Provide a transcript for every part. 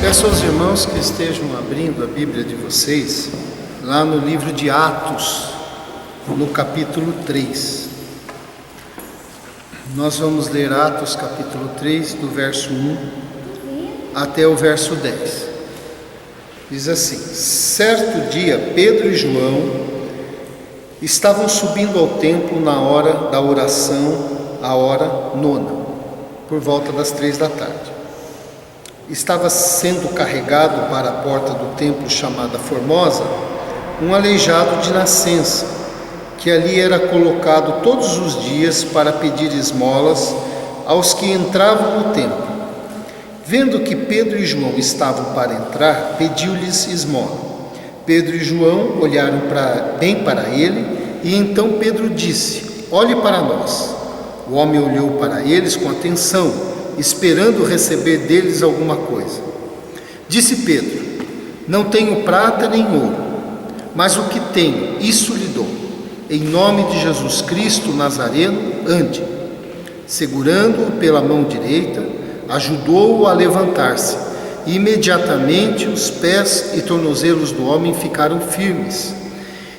Peço aos irmãos que estejam abrindo a Bíblia de vocês, lá no livro de Atos, no capítulo 3. Nós vamos ler Atos capítulo 3, do verso 1 até o verso 10. Diz assim: certo dia, Pedro e João estavam subindo ao templo na hora da oração, a hora nona, por volta das 3 da tarde. Estava sendo carregado para a porta do templo chamada Formosa um aleijado de nascença, que ali era colocado todos os dias para pedir esmolas aos que entravam no templo. Vendo que Pedro e João estavam para entrar, pediu-lhes esmola. Pedro e João olharam bem para ele, e então Pedro disse: olhe para nós. O homem olhou para eles com atenção, esperando receber deles alguma coisa. Disse Pedro: não tenho prata nem ouro, mas o que tenho, isso lhe dou. Em nome de Jesus Cristo Nazareno, ande. Segurando-o pela mão direita, ajudou-o a levantar-se, e imediatamente os pés e tornozelos do homem ficaram firmes.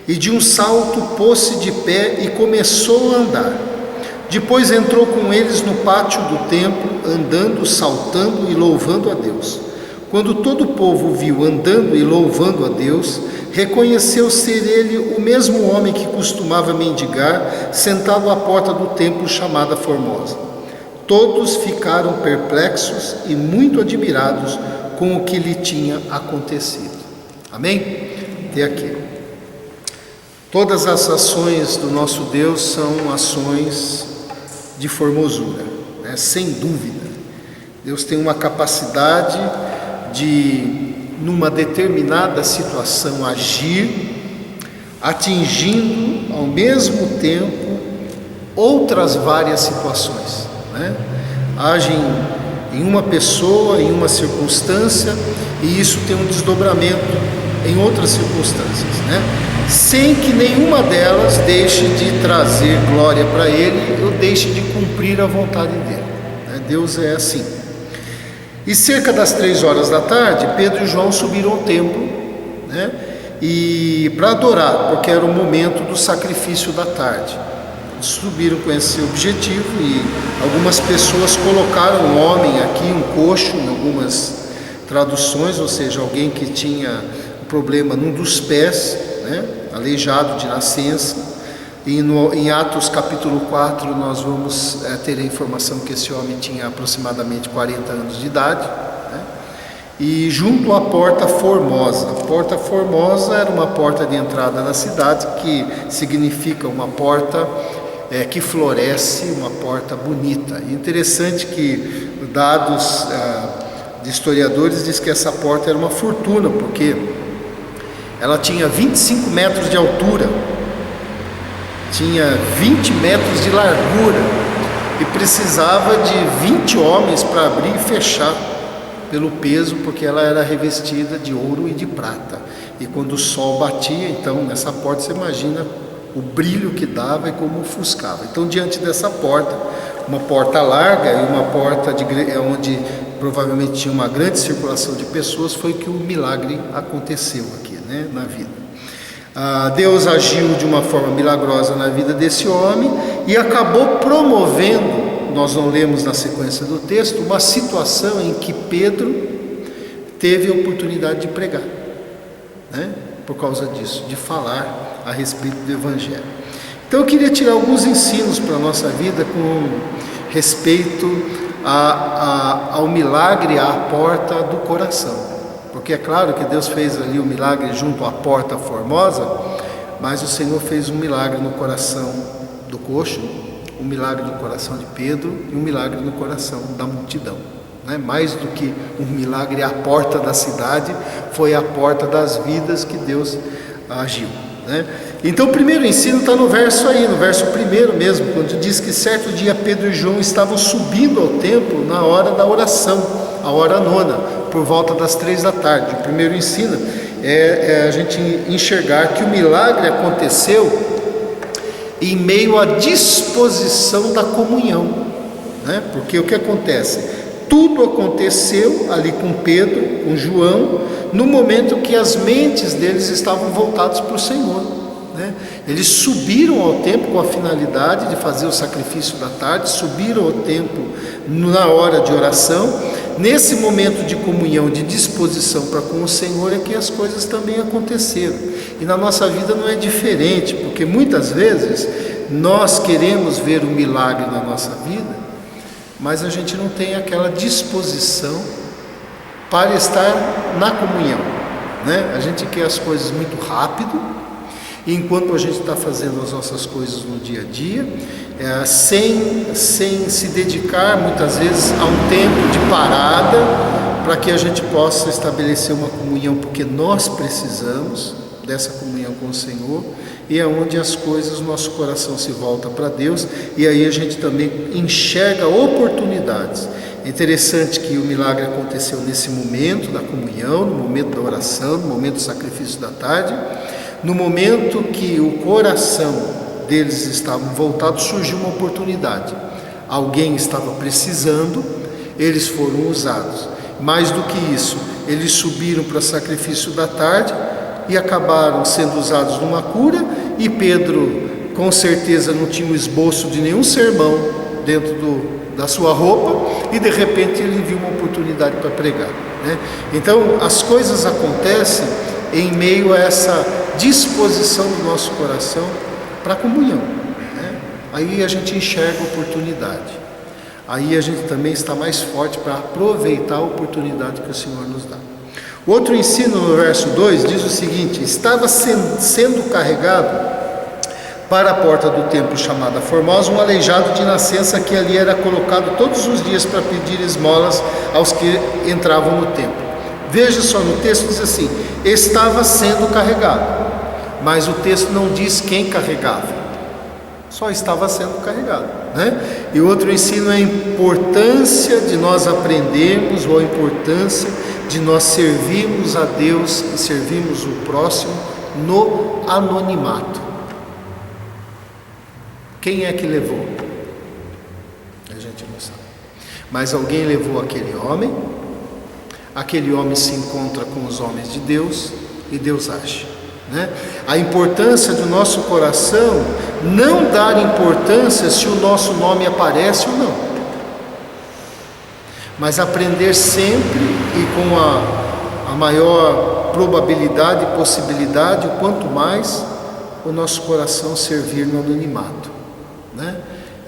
E de um salto pôs-se de pé e começou a andar. Depois entrou com eles no pátio do templo, andando, saltando e louvando a Deus. Quando todo o povo o viu andando e louvando a Deus, reconheceu ser ele o mesmo homem que costumava mendigar, sentado à porta do templo chamada Formosa. Todos ficaram perplexos e muito admirados com o que lhe tinha acontecido. Amém? Até aqui. Todas as ações do nosso Deus são ações de formosura, né? Sem dúvida. Deus tem uma capacidade de, numa determinada situação, agir, atingindo ao mesmo tempo outras várias situações, né? Age em uma pessoa, em uma circunstância, e isso tem um desdobramento em outras circunstâncias, né? Sem que nenhuma delas deixe de trazer glória para Ele ou deixe de cumprir a vontade dEle, né? Deus é assim. E cerca das 3 horas da tarde, Pedro e João subiram ao templo, né? E para adorar, porque era o momento do sacrifício da tarde. Subiram com esse objetivo e algumas pessoas colocaram um homem aqui, um coxo, em algumas traduções, ou seja, alguém que tinha problema num dos pés, né? Aleijado de nascença. E em Atos capítulo 4 nós vamos ter a informação que esse homem tinha aproximadamente 40 anos de idade, né? E junto à porta Formosa. A porta Formosa era uma porta de entrada na cidade, que significa uma porta que floresce, uma porta bonita. E interessante que dados de historiadores diz que essa porta era uma fortuna, porque ela tinha 25 metros de altura, tinha 20 metros de largura e precisava de 20 homens para abrir e fechar pelo peso, porque ela era revestida de ouro e de prata. E quando o sol batia, então, nessa porta, você imagina o brilho que dava e como ofuscava. Então, diante dessa porta, uma porta larga e uma porta onde provavelmente tinha uma grande circulação de pessoas, foi que o milagre aconteceu aqui, né, na vida. Deus agiu de uma forma milagrosa na vida desse homem e acabou promovendo, nós não lemos na sequência do texto, uma situação em que Pedro teve a oportunidade de pregar, né, por causa disso, de falar a respeito do Evangelho. Então eu queria tirar alguns ensinos para a nossa vida com respeito ao milagre à porta do coração. Porque é claro que Deus fez ali o milagre junto à porta Formosa, mas o Senhor fez um milagre no coração do coxo, um milagre no coração de Pedro e um milagre no coração da multidão, né? Mais do que um milagre à porta da cidade, foi a porta das vidas que Deus agiu, né? Então o primeiro ensino está no verso aí, no verso 1 mesmo, quando diz que certo dia Pedro e João estavam subindo ao templo na hora da oração, a hora nona, por volta das 3 da tarde. O primeiro ensino é a gente enxergar que o milagre aconteceu em meio à disposição da comunhão, né? Porque o que acontece? Tudo aconteceu ali com Pedro, com João, no momento que as mentes deles estavam voltadas para o Senhor, né? Eles subiram ao templo com a finalidade de fazer o sacrifício da tarde, subiram ao templo na hora de oração. Nesse momento de comunhão, de disposição para com o Senhor, é que as coisas também aconteceram. E na nossa vida não é diferente, porque muitas vezes nós queremos ver um milagre na nossa vida, mas a gente não tem aquela disposição para estar na comunhão, né? A gente quer as coisas muito rápido, e enquanto a gente está fazendo as nossas coisas no dia a dia, sem se dedicar muitas vezes a um tempo de parada, para que a gente possa estabelecer uma comunhão, porque nós precisamos dessa comunhão com o Senhor, e é onde as coisas, nosso coração se volta para Deus, e aí a gente também enxerga oportunidades. É interessante que o milagre aconteceu nesse momento da comunhão, no momento da oração, no momento do sacrifício da tarde. No momento que o coração deles estava voltado, surgiu uma oportunidade. Alguém estava precisando, eles foram usados. Mais do que isso, eles subiram para o sacrifício da tarde e acabaram sendo usados numa cura, e Pedro com certeza não tinha um esboço de nenhum sermão dentro da sua roupa, e de repente ele viu uma oportunidade para pregar, né? Então as coisas acontecem em meio a essa disposição do nosso coração para a comunhão, né? Aí a gente enxerga a oportunidade, aí a gente também está mais forte para aproveitar a oportunidade que o Senhor nos dá. O outro ensino no verso 2 diz o seguinte: estava sendo carregado para a porta do templo chamada Formosa um aleijado de nascença, que ali era colocado todos os dias para pedir esmolas aos que entravam no templo. Veja só, no texto diz assim: estava sendo carregado, mas o texto não diz quem carregava, só estava sendo carregado, né? E outro ensino é a importância de nós aprendermos, ou a importância de nós servirmos a Deus e servirmos o próximo no anonimato. Quem é que levou? A gente não sabe, mas alguém levou aquele homem se encontra com os homens de Deus e Deus age, né? A importância do nosso coração, não dar importância se o nosso nome aparece ou não, mas aprender sempre e com a maior probabilidade e possibilidade, o quanto mais o nosso coração servir no anonimato, né?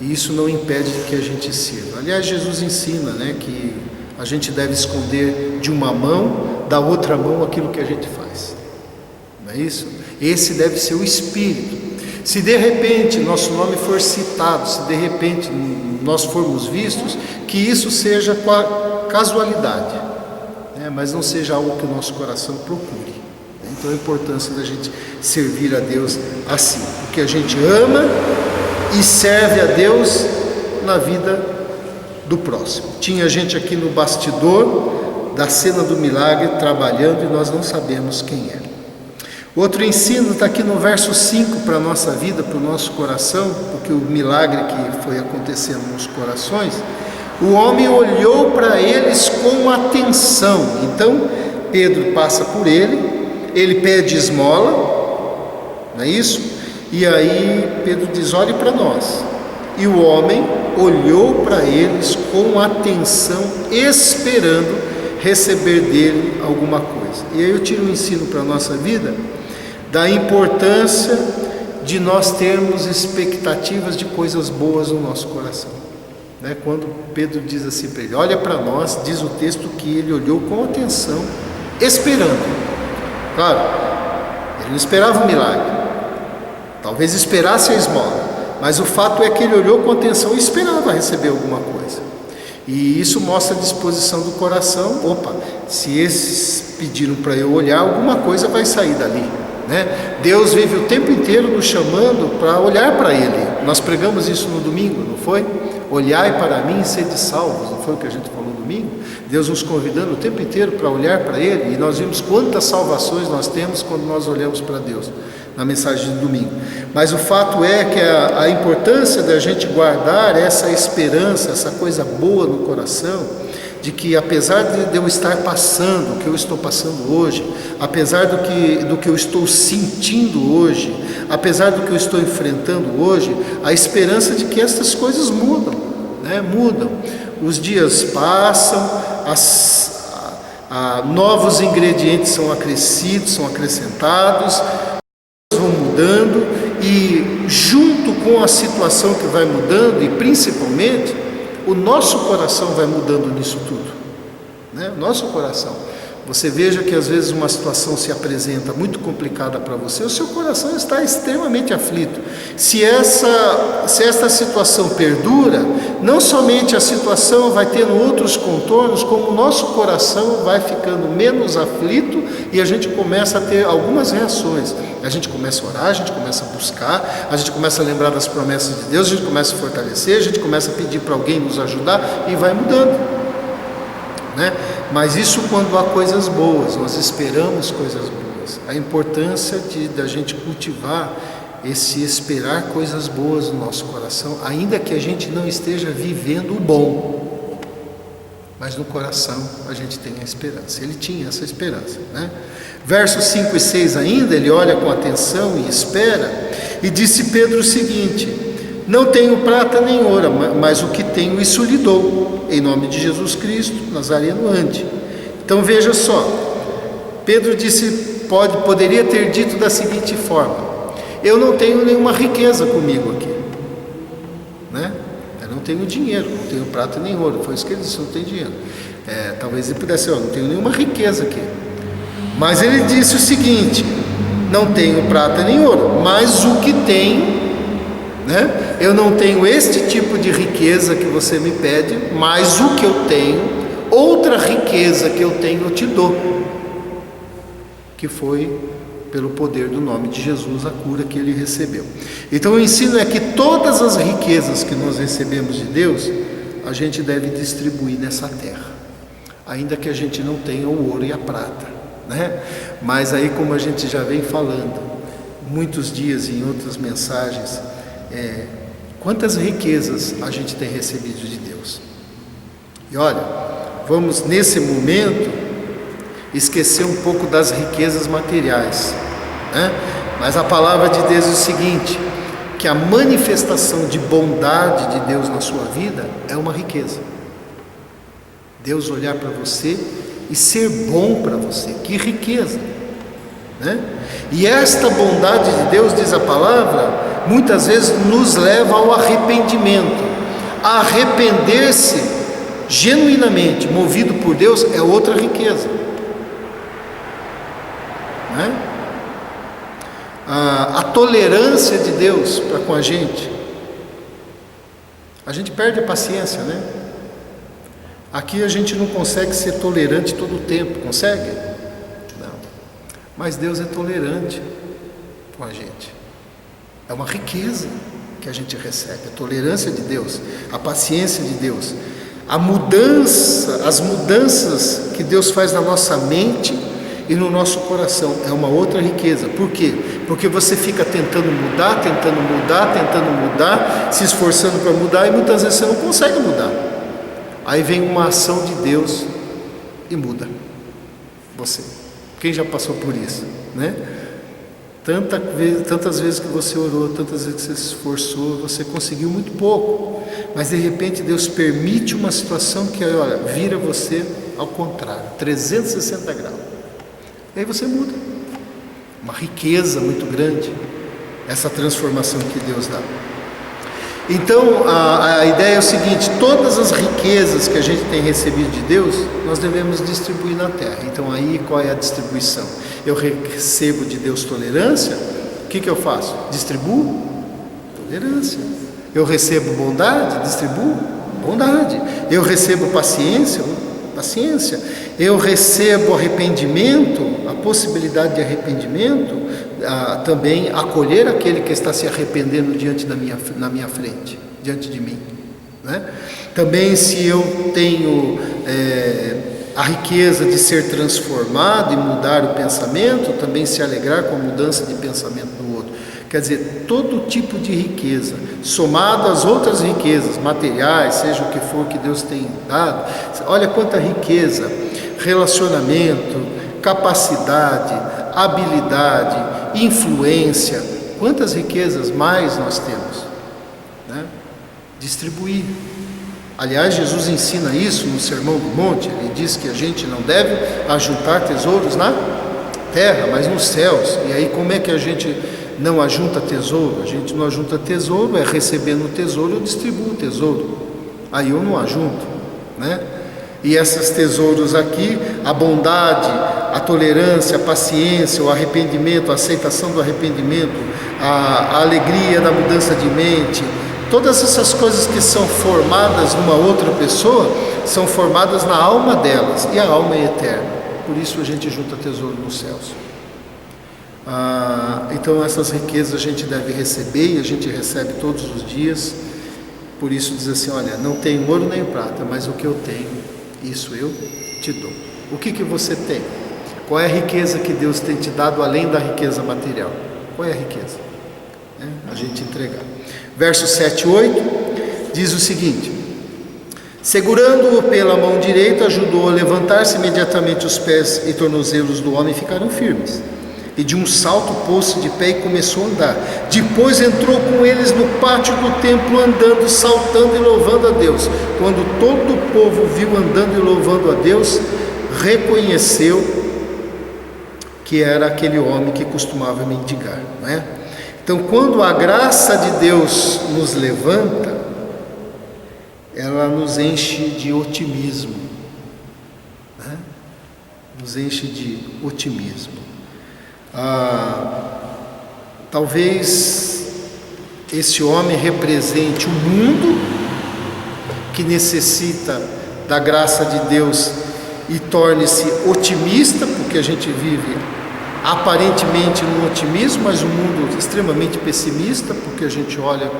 E isso não impede que a gente sirva. Aliás, Jesus ensina, né, que a gente deve esconder de uma mão, da outra mão, aquilo que a gente faz. Não é isso? Esse deve ser o espírito. Se de repente nosso nome for citado, se de repente nós formos vistos, que isso seja casualidade, né? Mas não seja algo que o nosso coração procure. Então a importância da gente servir a Deus assim, porque a gente ama e serve a Deus na vida do próximo. Tinha gente aqui no bastidor da cena do milagre trabalhando, e nós não sabemos quem é. Outro ensino está aqui no verso 5 para a nossa vida, para o nosso coração, porque o milagre que foi acontecendo nos corações, o homem olhou para eles com atenção. Então Pedro passa por ele pede esmola, não é isso? E aí Pedro diz: olhe para nós. E o homem olhou para eles com atenção, esperando receber dele alguma coisa. E aí eu tiro um ensino para a nossa vida, da importância de nós termos expectativas de coisas boas no nosso coração, né? Quando Pedro diz assim para ele: olha para nós, diz o texto que ele olhou com atenção, esperando. Claro, ele não esperava um milagre, talvez esperasse a esmola, mas o fato é que ele olhou com atenção e esperava receber alguma coisa. E isso mostra a disposição do coração. Opa, se esses pediram para eu olhar, alguma coisa vai sair dali, né? Deus vive o tempo inteiro nos chamando para olhar para Ele. Nós pregamos isso no domingo, não foi? Olhai para mim e sede salvos, não foi o que a gente falou no domingo? Deus nos convidando o tempo inteiro para olhar para Ele, e nós vimos quantas salvações nós temos quando nós olhamos para Deus, na mensagem de domingo. Mas o fato é que a importância da gente guardar essa esperança, essa coisa boa no coração, de que apesar de eu estar passando o que eu estou passando hoje, apesar do que eu estou sentindo hoje, apesar do que eu estou enfrentando hoje, a esperança de que essas coisas mudam, né? Mudam. Os dias passam, novos ingredientes são acrescidos, são acrescentados, vão mudando, e junto com a situação que vai mudando, e principalmente, o nosso coração vai mudando nisso tudo, né? Nosso coração. Você veja que às vezes uma situação se apresenta muito complicada para você, o seu coração está extremamente aflito. Se essa situação perdura, não somente a situação vai tendo outros contornos, como o nosso coração vai ficando menos aflito e a gente começa a ter algumas reações. A gente começa a orar, a gente começa a buscar, a gente começa a lembrar das promessas de Deus, a gente começa a fortalecer, a gente começa a pedir para alguém nos ajudar e vai mudando, né? Mas isso quando há coisas boas, nós esperamos coisas boas. A importância da gente cultivar esse esperar coisas boas no nosso coração, ainda que a gente não esteja vivendo o bom, mas no coração a gente tem a esperança. Ele tinha essa esperança, né? Versos 5 e 6 ainda, ele olha com atenção e espera, e disse Pedro o seguinte: não tenho prata nem ouro, mas o que tenho isso lhe dou, em nome de Jesus Cristo, Nazareno ande. Então veja só, Pedro disse, poderia ter dito da seguinte forma: eu não tenho nenhuma riqueza comigo aqui, né? Eu não tenho dinheiro, não tenho prata nem ouro. Foi isso que ele disse, não tem dinheiro. Talvez ele pudesse dizer, não tenho nenhuma riqueza aqui. Mas ele disse o seguinte: não tenho prata nem ouro, mas o que tenho, né? Eu não tenho este tipo de riqueza que você me pede, mas o que eu tenho, outra riqueza que eu tenho, eu te dou, que foi pelo poder do nome de Jesus, a cura que ele recebeu. Então o ensino é que todas as riquezas que nós recebemos de Deus, a gente deve distribuir nessa terra, ainda que a gente não tenha o ouro e a prata, né? Mas aí, como a gente já vem falando muitos dias em outras mensagens, quantas riquezas a gente tem recebido de Deus. E olha, vamos nesse momento esquecer um pouco das riquezas materiais, né? Mas a palavra de Deus é o seguinte, que a manifestação de bondade de Deus na sua vida é uma riqueza. Deus olhar para você e ser bom para você, que riqueza, né? E esta bondade de Deus, diz a palavra, muitas vezes nos leva ao arrependimento. Arrepender-se genuinamente, movido por Deus, é outra riqueza, né? A tolerância de Deus para com a gente perde a paciência, né? Aqui a gente não consegue ser tolerante todo o tempo, consegue? Não. Mas Deus é tolerante com a gente. É uma riqueza que a gente recebe, a tolerância de Deus, a paciência de Deus, as mudanças que Deus faz na nossa mente e no nosso coração, é uma outra riqueza. Por quê? Porque você fica tentando mudar, se esforçando para mudar, e muitas vezes você não consegue mudar. Aí vem uma ação de Deus e muda você. Quem já passou por isso, né? Tantas vezes que você orou, tantas vezes que você se esforçou, você conseguiu muito pouco, mas de repente Deus permite uma situação que, olha, vira você ao contrário, 360 graus. E aí você muda. Uma riqueza muito grande, essa transformação que Deus dá. Então a ideia é o seguinte: todas as riquezas que a gente tem recebido de Deus, nós devemos distribuir na terra. Então aí qual é a distribuição? Eu recebo de Deus tolerância, o que eu faço? Distribuo tolerância. Eu recebo bondade, distribuo bondade. Eu recebo paciência. Eu recebo arrependimento, a possibilidade de arrependimento, também acolher aquele que está se arrependendo na minha frente, diante de mim, né? Também, se eu tenho a riqueza de ser transformado e mudar o pensamento, também se alegrar com a mudança de pensamento do outro. Quer dizer, todo tipo de riqueza, somado às outras riquezas, materiais, seja o que for que Deus tem dado. Olha quanta riqueza, relacionamento, capacidade, habilidade, influência, quantas riquezas mais nós temos, né? Distribuir. Aliás, Jesus ensina isso no Sermão do Monte. Ele diz que a gente não deve ajuntar tesouros na terra, mas nos céus. E aí como é que a gente não ajunta tesouro? A gente não ajunta tesouro, é recebendo o tesouro, eu distribuo o tesouro. Aí eu não ajunto, né? E esses tesouros aqui, a bondade, a tolerância, a paciência, o arrependimento, a aceitação do arrependimento, a alegria da mudança de mente, todas essas coisas que são formadas numa outra pessoa, são formadas na alma delas, e a alma é eterna. Por isso a gente junta tesouro nos céus. Então essas riquezas a gente deve receber, e a gente recebe todos os dias. Por isso diz assim: olha, não tenho ouro nem prata, mas o que eu tenho, isso eu te dou. O que você tem? Qual é a riqueza que Deus tem te dado além da riqueza material? Qual é a riqueza? A gente entregar. Versos 7 e 8 diz o seguinte: segurando-o pela mão direita, ajudou a levantar-se. Imediatamente os pés e tornozelos do homem ficaram firmes, e de um salto pôs-se de pé e começou a andar. Depois entrou com eles no pátio do templo, andando, saltando e louvando a Deus. Quando todo o povo viu andando e louvando a Deus, reconheceu que era aquele homem que costumava mendigar, não é? Então, quando a graça de Deus nos levanta, ela nos enche de otimismo, né? Nos enche de otimismo. Talvez esse homem represente o mundo que necessita da graça de Deus e torne-se otimista, porque a gente vive aparentemente no otimismo, mas um mundo extremamente pessimista, porque a gente olha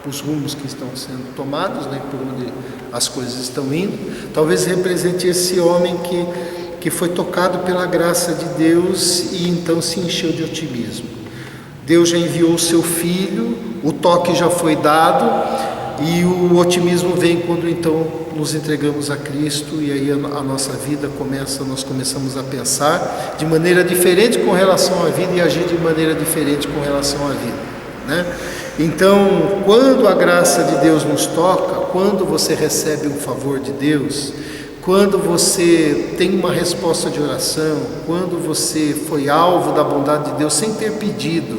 para os rumos que estão sendo tomados, né, por onde as coisas estão indo. Talvez represente esse homem que foi tocado pela graça de Deus e então se encheu de otimismo. Deus já enviou o seu Filho, o toque já foi dado, e o otimismo vem quando então nos entregamos a Cristo, e aí a nossa vida nós começamos a pensar de maneira diferente com relação à vida e agir de maneira diferente com relação à vida, né? Então, quando a graça de Deus nos toca, quando você recebe um favor de Deus, quando você tem uma resposta de oração, quando você foi alvo da bondade de Deus sem ter pedido,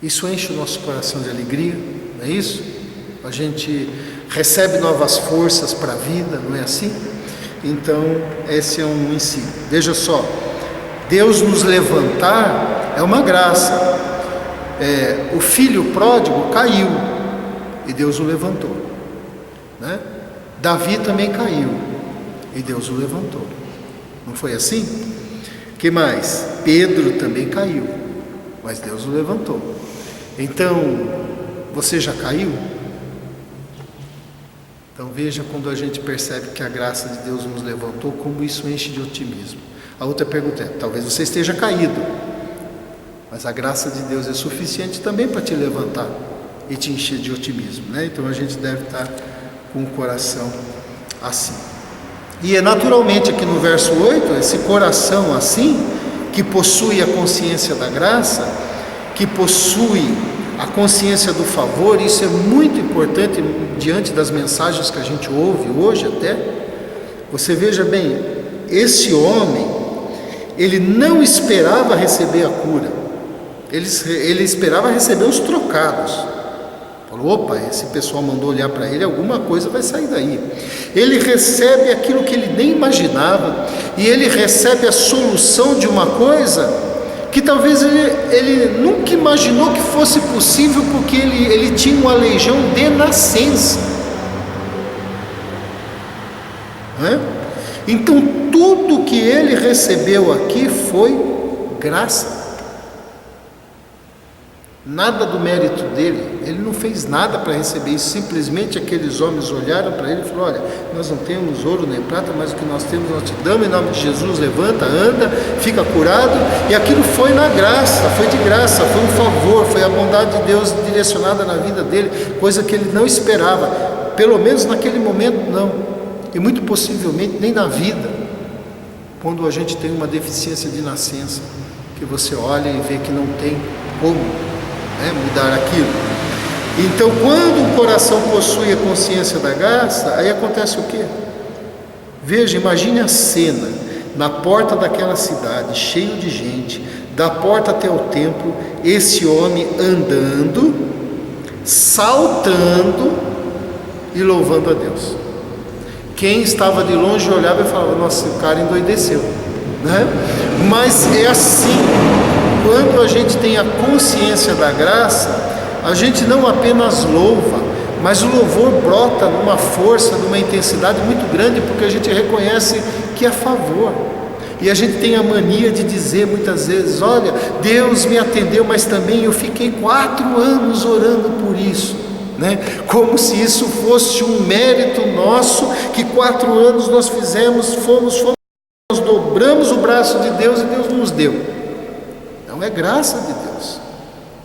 isso enche o nosso coração de alegria, não é isso? A gente recebe novas forças para a vida, não é assim? Então, esse é um ensino. Veja só, Deus nos levantar é uma graça. O filho pródigo caiu e Deus o levantou, né? Davi também caiu e Deus o levantou. Não foi assim? Que mais? Pedro também caiu, mas Deus o levantou. Então, você já caiu? Então veja, quando a gente percebe que a graça de Deus nos levantou, como isso enche de otimismo. A outra pergunta é: talvez você esteja caído, mas a graça de Deus é suficiente também para te levantar e te encher de otimismo, né? Então a gente deve estar com o coração assim. E é naturalmente aqui no verso 8, esse coração assim, que possui a consciência da graça, que possui a consciência do favor. Isso é muito importante diante das mensagens que a gente ouve hoje até. Você veja bem, esse homem, ele não esperava receber a cura, ele esperava receber os trocados. Falou: opa, esse pessoal mandou olhar para ele, alguma coisa vai sair daí. Ele recebe aquilo que ele nem imaginava, e ele recebe a solução de uma coisa que talvez ele nunca imaginou que fosse possível, porque ele tinha uma aleijão de nascença, né? Então tudo que ele recebeu aqui foi graça. nada do mérito dele, ele não fez nada para receber isso, simplesmente aqueles homens olharam para ele e falaram: olha, nós não temos ouro nem prata, mas o que nós temos nós te damos, em nome de Jesus, levanta, anda, fica curado. E aquilo foi na graça, foi de graça, foi um favor, foi a bondade de Deus direcionada na vida dele, coisa que ele não esperava, pelo menos naquele momento não, e muito possivelmente nem na vida, quando a gente tem uma deficiência de nascença, que você olha e vê que não tem como mudar aquilo. Então, quando o coração possui a consciência da graça, aí acontece o quê? Veja, imagine a cena, na porta daquela cidade, cheio de gente, da porta até o templo, esse homem andando, saltando e louvando a Deus. Quem estava de longe olhava e falava: nossa, o cara endoideceu, né? Mas é assim, quando a gente tem a consciência da graça, a gente não apenas louva, mas o louvor brota numa força, numa intensidade muito grande, porque a gente reconhece que é favor. E a gente tem a mania de dizer muitas vezes: olha, Deus me atendeu, mas também eu fiquei 4 anos orando por isso, né? Como se isso fosse um mérito nosso, que 4 anos nós fizemos, nós dobramos o braço de Deus e Deus nos deu. Não, é graça de Deus.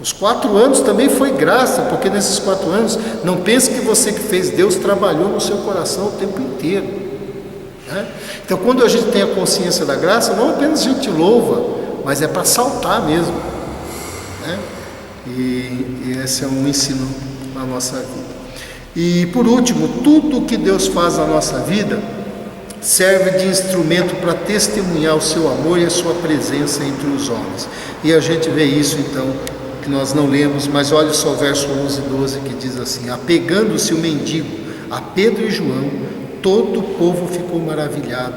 Os 4 anos também foi graça, porque nesses 4 anos, não pense que você que fez, Deus trabalhou no seu coração o tempo inteiro, né? Então, quando a gente tem a consciência da graça, não apenas a gente louva, mas é para saltar mesmo, né? E esse é um ensino na nossa vida. E por último, tudo que Deus faz na nossa vida serve de instrumento para testemunhar o seu amor e a sua presença entre os homens. E a gente vê isso então, que nós não lemos, mas olha só o verso 11 e 12 que diz assim: apegando-se o mendigo a Pedro e João, todo o povo ficou maravilhado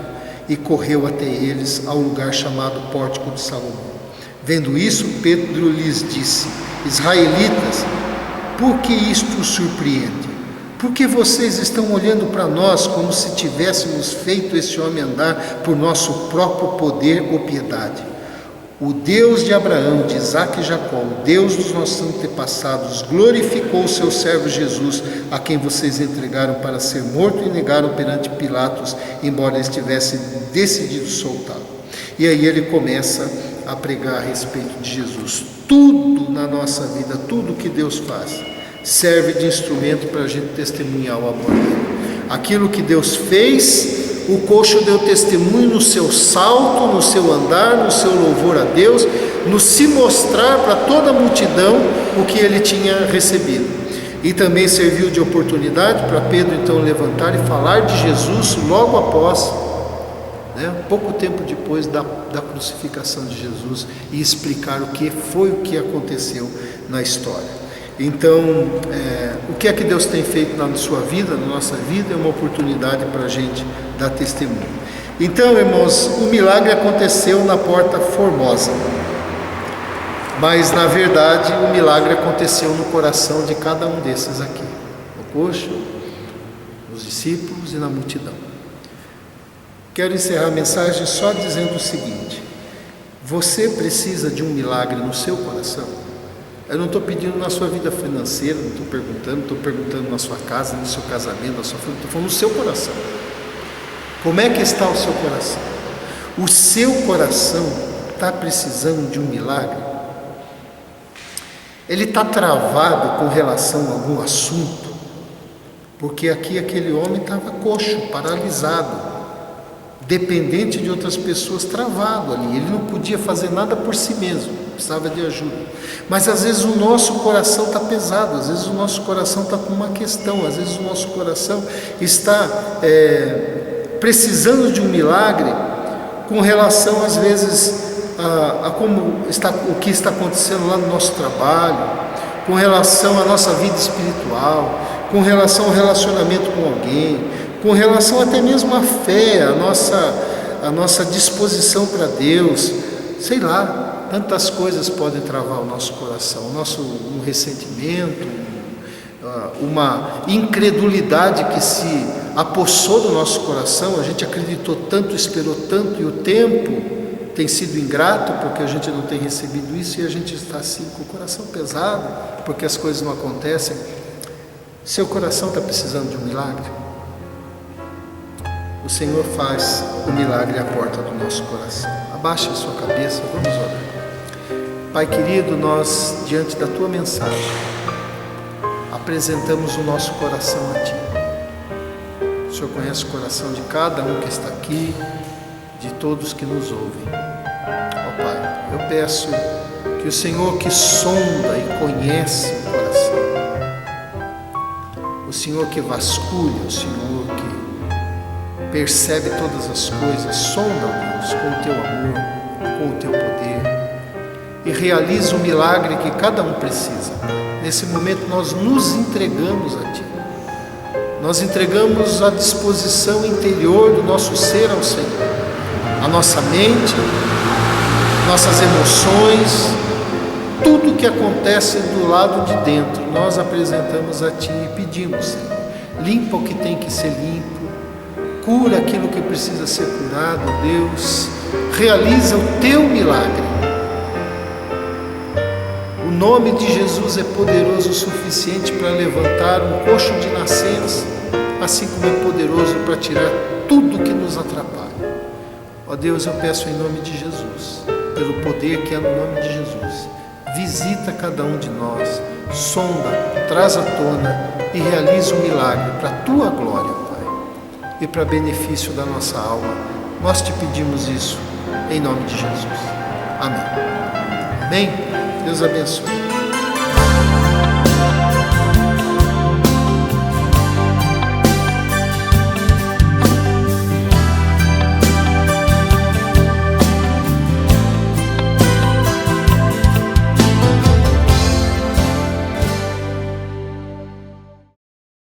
e correu até eles ao lugar chamado Pórtico de Salomão. Vendo isso, Pedro lhes disse: israelitas, por que isto os surpreende? Porque vocês estão olhando para nós como se tivéssemos feito esse homem andar por nosso próprio poder ou piedade. O Deus de Abraão, de Isaque e Jacó, o Deus dos nossos antepassados, glorificou o seu servo Jesus, a quem vocês entregaram para ser morto e negaram perante Pilatos, embora eles tivessem decidido soltá-lo. E aí ele começa a pregar a respeito de Jesus. Tudo na nossa vida, tudo que Deus faz, serve de instrumento para a gente testemunhar o amor dele. Aquilo que Deus fez, o coxo deu testemunho no seu salto, no seu andar, no seu louvor a Deus, no se mostrar para toda a multidão o que ele tinha recebido. E também serviu de oportunidade para Pedro então levantar e falar de Jesus logo após, pouco tempo depois da crucificação de Jesus, e explicar o que foi o que aconteceu na história. Então, o que é que Deus tem feito na sua vida, na nossa vida, é uma oportunidade para a gente dar testemunho. Então, irmãos, o milagre aconteceu na Porta Formosa, mas na verdade o milagre aconteceu no coração de cada um desses aqui, no coxo, nos discípulos e na multidão. Quero encerrar a mensagem só dizendo o seguinte: você precisa de um milagre no seu coração? Eu não estou pedindo na sua vida financeira, não estou perguntando na sua casa, no seu casamento, na sua família, estou falando no seu coração. Como é que está o seu coração? O seu coração está precisando de um milagre? Ele está travado com relação a algum assunto? Porque aqui aquele homem estava coxo, paralisado, dependente de outras pessoas, travado ali. Ele não podia fazer nada por si mesmo, precisava de ajuda. Mas às vezes o nosso coração está pesado, às vezes o nosso coração está com uma questão, às vezes o nosso coração está precisando de um milagre com relação às vezes a como está, o que está acontecendo lá no nosso trabalho, com relação à nossa vida espiritual, com relação ao relacionamento com alguém, com relação até mesmo à fé, a nossa disposição para Deus, sei lá, tantas coisas podem travar o nosso coração, um ressentimento, uma incredulidade que se apossou do nosso coração. A gente acreditou tanto, esperou tanto, e o tempo tem sido ingrato porque a gente não tem recebido isso e a gente está assim com o coração pesado porque as coisas não acontecem. Seu coração está precisando de um milagre? O Senhor faz o milagre à porta do nosso coração. Abaixe a sua cabeça, vamos orar. Pai querido, nós, diante da Tua mensagem, apresentamos o nosso coração a Ti. O Senhor conhece o coração de cada um que está aqui, de todos que nos ouvem. Ó Pai, eu peço que o Senhor que sonda e conhece o coração, o Senhor que vasculha, o Senhor que percebe todas as coisas, sonda, ó Deus, com o Teu amor, com o Teu poder, e realiza o milagre que cada um precisa. Nesse momento nós nos entregamos a Ti. Nós entregamos a disposição interior do nosso ser ao Senhor. A nossa mente, nossas emoções, tudo que acontece do lado de dentro, nós apresentamos a Ti e pedimos, Senhor, limpa o que tem que ser limpo, cura aquilo que precisa ser curado, Deus, realiza o Teu milagre. O nome de Jesus é poderoso o suficiente para levantar um coxo de nascença, assim como é poderoso para tirar tudo que nos atrapalha. Ó Deus, eu peço em nome de Jesus, pelo poder que é no nome de Jesus, visita cada um de nós, sonda, traz à tona e realiza um milagre para a Tua glória, Pai, e para benefício da nossa alma. Nós Te pedimos isso em nome de Jesus. Amém. Amém? Deus abençoe.